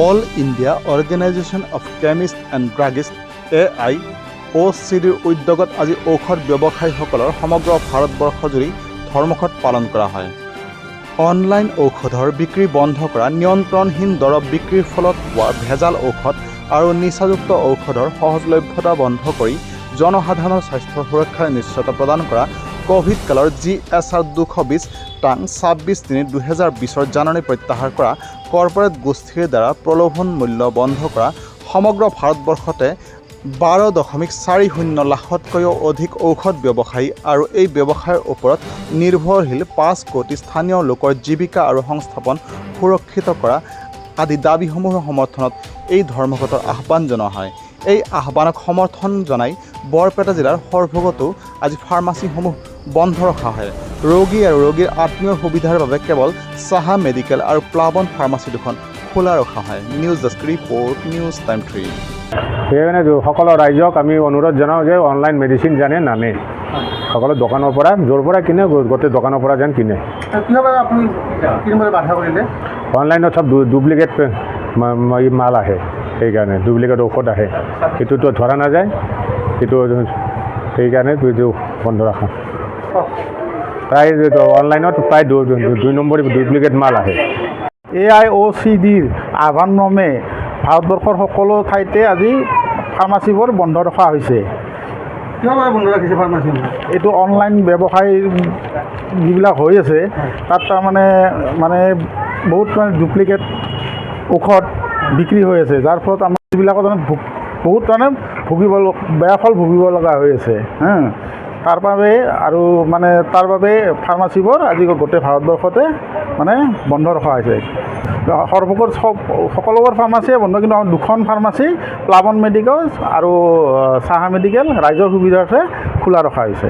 All India organisation of chemist and druggist AIOCDৰ উদ্যোগত আজি ঔষধ ব্যৱসায়ীসকলৰ সমগ্ৰ ভাৰতবৰ্ষজুৰি ধৰ্মঘট পালন কৰা হয়। অনলাইন ঔষধৰ বিক্ৰী বন্ধ কৰা, নিয়ন্ত্ৰণহীন দৰৱ বিক্ৰীৰ ফলত হোৱা ভেজাল ঔষধ আৰু নিচাযুক্ত ঔষধৰ সহজলভ্যতা বন্ধ কৰি জনসাধাৰণৰ স্বাস্থ্যৰ সুৰক্ষাৰ নিশ্চয়তা প্ৰদান কৰা, কোভিড কালৰ GSR 220 টাং 26/3/2020 জাননী প্ৰত্যাহাৰ কৰা, কৰ্পৰেট গোষ্ঠীৰ দ্বাৰা প্ৰলোভন মূল্য বন্ধ কৰা, সমগ্ৰ ভাৰতবৰ্ষতে 12.40 লাখতকৈও অধিক ঔষধ ব্যৱসায়ী আৰু এই ব্যৱসায়ৰ ওপৰত নিৰ্ভৰশীল 5 কোটি স্থানীয় লোকৰ জীৱিকা আৰু সংস্থাপন সুৰক্ষিত কৰা আদি দাবীসমূহৰ সমৰ্থনত এই ধৰ্মঘটৰ আহ্বান জনোৱা হয়। এই আহ্বানক সমৰ্থন জনাই বৰপেটা জিলাৰ সৰভোগতো আজি ফাৰ্মাচীসমূহ বন্ধ ৰখা হয়। ৰোগী আৰু ৰোগীৰ আত্মীয়ৰ সুবিধাৰ বাবে কেৱল চাহা মেডিকেল আৰু প্লাৱন ফাৰ্মাচী দুখন খোলা ৰখা হয়। News desk report, news time 3। সেইকাৰণে সকলো ৰাইজক আমি অনুৰোধ জনাওঁ যে অনলাইন মেডিচিন জানে নানে, সকলো দোকানৰ পৰা য'ৰ পৰা কিনে গোটেই দোকানৰ পৰা যেন কিনে। আপুনি কিনিবলৈ বাধা কৰিলে? অনলাইনত চব ডুপ্লিকেট মাল আহে, সেইকাৰণে ডুপ্লিকেট ঔষধ আহে, সেইটোতো ধৰা নাযায়, সেইটো সেইকাৰণে বন্ধ ৰখা। প্ৰায় অনলাইনত প্ৰায় 2 নম্বৰ ডুপ্লিকেট মাল আহে। AIOCDৰ আহ্বান মৰ্মে ভাৰতবৰ্ষৰ সকলো ঠাইতে আজি ফাৰ্মাচীবোৰ বন্ধ ৰখা হৈছে। কিয় বন্ধ ৰাখিছে ফাৰ্মাচী? এইটো অনলাইন ব্যৱসায় যিবিলাক হৈ আছে তাত তাৰমানে বহুত ডুপ্লিকেট ঔষধ বিক্ৰী হৈ আছে, যাৰ ফলত আমাৰ যিবিলাকৰ বহুত বেয়া ফল ভুগিব লগা হৈ আছে। তাৰ বাবে ফাৰ্মাচীবোৰ আজি গোটেই ভাৰতবৰ্ষতে বন্ধ ৰখা হৈছে। সৰ্বকৰ সকলোবোৰ ফাৰ্মাচীয়ে বন্ধ, কিন্তু 2খন ফাৰ্মাচী প্লাৱন মেডিকেল আৰু চাহা মেডিকেল ৰাইজৰ সুবিধাৰ্থে খোলা ৰখা হৈছে।